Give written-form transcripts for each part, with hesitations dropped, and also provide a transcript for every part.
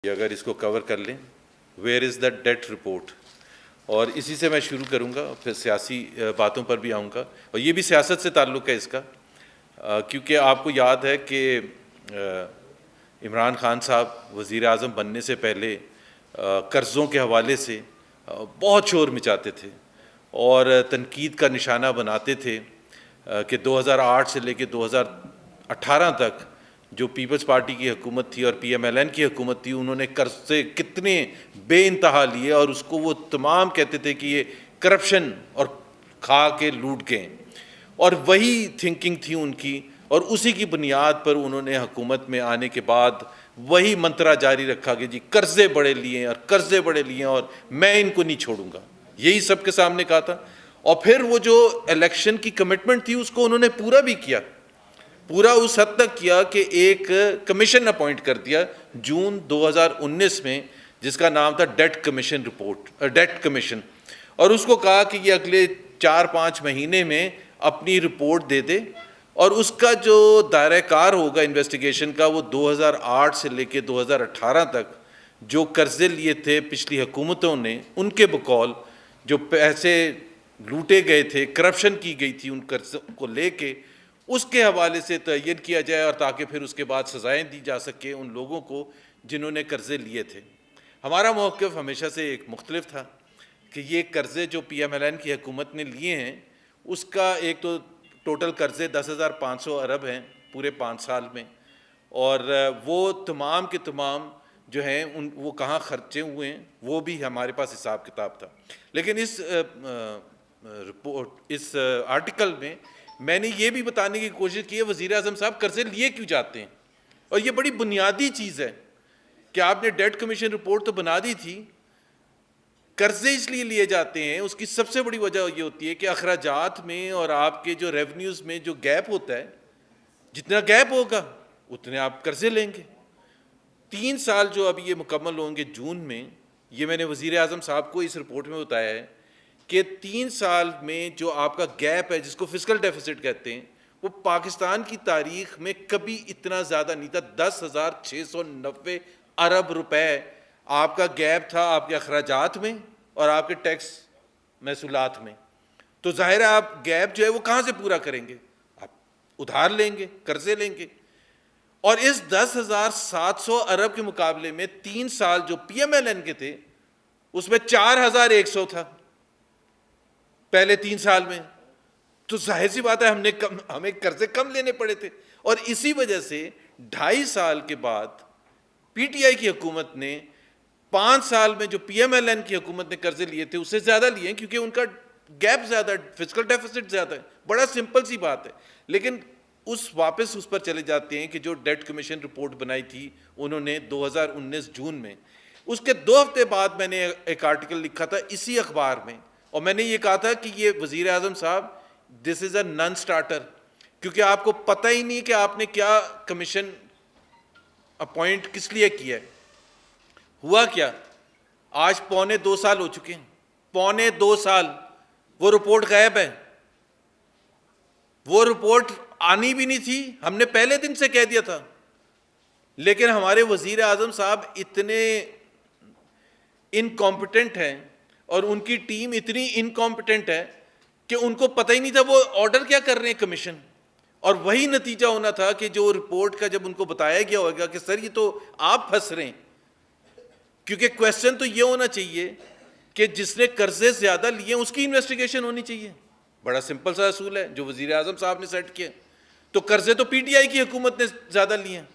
اگر اس کو کور کر لیں، where is the date report, اور اسی سے میں شروع کروں گا، پھر سیاسی باتوں پر بھی آؤں گا، اور یہ بھی سیاست سے تعلق ہے اس کا، کیونکہ آپ کو یاد ہے کہ عمران خان صاحب وزیر اعظم بننے سے پہلے قرضوں کے حوالے سے بہت شور مچاتے تھے اور تنقید کا نشانہ بناتے تھے کہ 2008 سے لے کے 2018 تک جو پیپلز پارٹی کی حکومت تھی اور پی ایم ایل این کی حکومت تھی، انہوں نے قرض سے کتنے بے انتہا لیے، اور اس کو وہ تمام کہتے تھے کہ یہ کرپشن اور کھا کے لوٹ گئے، اور وہی تھنکنگ تھی ان کی، اور اسی کی بنیاد پر انہوں نے حکومت میں آنے کے بعد وہی منترا جاری رکھا کہ جی قرضے بڑے لیے اور قرضے بڑے لیے اور میں ان کو نہیں چھوڑوں گا، یہی سب کے سامنے کہا تھا۔ اور پھر وہ جو الیکشن کی کمٹمنٹ تھی اس کو انہوں نے پورا بھی کیا، پورا اس حد تک کیا کہ ایک کمیشن اپوائنٹ کر دیا جون 2019 میں، جس کا نام تھا ڈیٹ کمیشن، اور اس کو کہا کہ یہ اگلے 4-5 مہینے میں اپنی رپورٹ دے دے، اور اس کا جو دائرہ کار ہوگا انویسٹیگیشن کا وہ 2008 سے لے کے 2018 تک جو قرضے لیے تھے پچھلی حکومتوں نے، ان کے بقول جو پیسے لوٹے گئے تھے، کرپشن کی گئی تھی ان قرضوں کو لے کے، اس کے حوالے سے تعین کیا جائے، اور تاکہ پھر اس کے بعد سزائیں دی جا سکے ان لوگوں کو جنہوں نے قرضے لیے تھے۔ ہمارا موقف ہمیشہ سے ایک مختلف تھا کہ یہ قرضے جو پی ایم ایل این کی حکومت نے لیے ہیں، اس کا ایک تو ٹوٹل قرضے 10,500 ارب ہیں پورے 5 سال میں، اور وہ تمام کے تمام جو ہیں وہ کہاں خرچے ہوئے ہیں وہ بھی ہمارے پاس حساب کتاب تھا۔ لیکن اس آرٹیکل میں نے یہ بھی بتانے کی کوشش کی ہے وزیر اعظم صاحب قرضے لیے کیوں جاتے ہیں، اور یہ بڑی بنیادی چیز ہے کہ آپ نے ڈیٹ کمیشن رپورٹ تو بنا دی تھی، قرضے اس لیے لیے جاتے ہیں، اس کی سب سے بڑی وجہ یہ ہوتی ہے کہ اخراجات میں اور آپ کے جو ریونیوز میں جو گیپ ہوتا ہے، جتنا گیپ ہوگا اتنے آپ قرضے لیں گے۔ 3 سال جو ابھی یہ مکمل ہوں گے جون میں، یہ میں نے وزیر اعظم صاحب کو اس رپورٹ میں بتایا ہے کہ 3 سال میں جو آپ کا گیپ ہے، جس کو فسکل ڈیفیسٹ کہتے ہیں، وہ پاکستان کی تاریخ میں کبھی اتنا زیادہ نہیں تھا۔ 10,690 ارب روپے آپ کا گیپ تھا آپ کے اخراجات میں اور آپ کے ٹیکس محصولات میں۔ تو ظاہر ہے آپ گیپ جو ہے وہ کہاں سے پورا کریں گے؟ آپ ادھار لیں گے، قرضے لیں گے، اور اس 10,700 ارب کے مقابلے میں 3 سال جو پی ایم ایل این کے تھے اس میں 4,100 تھا پہلے 3 سال میں۔ تو ظاہر سی بات ہے ہمیں قرضے کم لینے پڑے تھے، اور اسی وجہ سے 2.5 سال کے بعد پی ٹی آئی کی حکومت نے 5 سال میں جو پی ایم ایل این کی حکومت نے قرضے لیے تھے اس سے زیادہ لیے ہیں، کیونکہ ان کا گیپ زیادہ، فسکل ڈیفیسٹ زیادہ ہے۔ بڑا سمپل سی بات ہے، لیکن واپس اس پر چلے جاتے ہیں کہ جو ڈیٹ کمیشن رپورٹ بنائی تھی انہوں نے 2019 جون میں، اس کے 2 ہفتے بعد میں نے ایک آرٹیکل لکھا تھا اسی اخبار میں، اور میں نے یہ کہا تھا کہ یہ وزیر اعظم صاحب دس از اے نان اسٹارٹر، کیونکہ آپ کو پتہ ہی نہیں کہ آپ نے کیا کمیشن اپوائنٹ کس لیے کیا ہے۔ ہوا کیا؟ آج 2.25 سال ہو چکے ہیں، 2.25 سال وہ رپورٹ غائب ہے۔ وہ رپورٹ آنی بھی نہیں تھی، ہم نے پہلے دن سے کہہ دیا تھا، لیکن ہمارے وزیر اعظم صاحب اتنے انکمپیٹنٹ ہیں اور ان کی ٹیم اتنی انکمپیٹنٹ ہے کہ ان کو پتہ ہی نہیں تھا وہ آرڈر کیا کر رہے ہیں کمیشن، اور وہی نتیجہ ہونا تھا کہ جو رپورٹ کا جب ان کو بتایا گیا ہوگا کہ سر یہ تو آپ پھنس رہے ہیں، کیونکہ کویسچن تو یہ ہونا چاہیے کہ جس نے قرضے زیادہ لیے اس کی انویسٹیگیشن ہونی چاہیے۔ بڑا سمپل سا اصول ہے جو وزیر اعظم صاحب نے سیٹ کیا، تو قرضے تو پی ٹی آئی کی حکومت نے زیادہ لیے ہیں،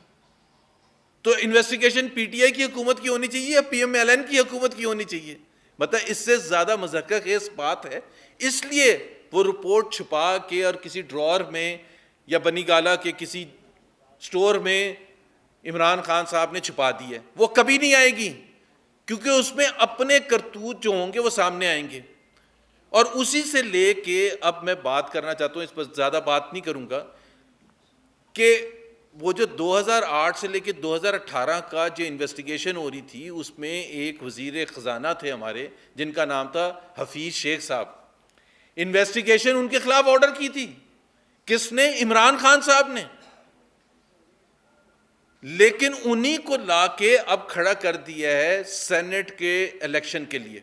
تو انویسٹیگیشن پی ٹی آئی کی حکومت کی ہونی چاہیے یا پی ایم ایل این کی حکومت کی ہونی چاہیے؟ مطلب اس سے زیادہ مضحکہ خیز بات ہے، اس لیے وہ رپورٹ چھپا کے اور کسی ڈرار میں یا بنی گالا کے کسی سٹور میں عمران خان صاحب نے چھپا دی ہے، وہ کبھی نہیں آئے گی، کیونکہ اس میں اپنے کرتوت جو ہوں گے وہ سامنے آئیں گے۔ اور اسی سے لے کے اب میں بات کرنا چاہتا ہوں، اس پر زیادہ بات نہیں کروں گا، کہ وہ جو 2008 سے لے کے 2018 کا جو انویسٹیگیشن ہو رہی تھی اس میں ایک وزیر خزانہ تھے ہمارے جن کا نام تھا حفیظ شیخ صاحب، انویسٹیگیشن ان کے خلاف آرڈر کی تھی، کس نے؟ عمران خان صاحب نے۔ لیکن انہی کو لا کے اب کھڑا کر دیا ہے سینٹ کے الیکشن کے لیے.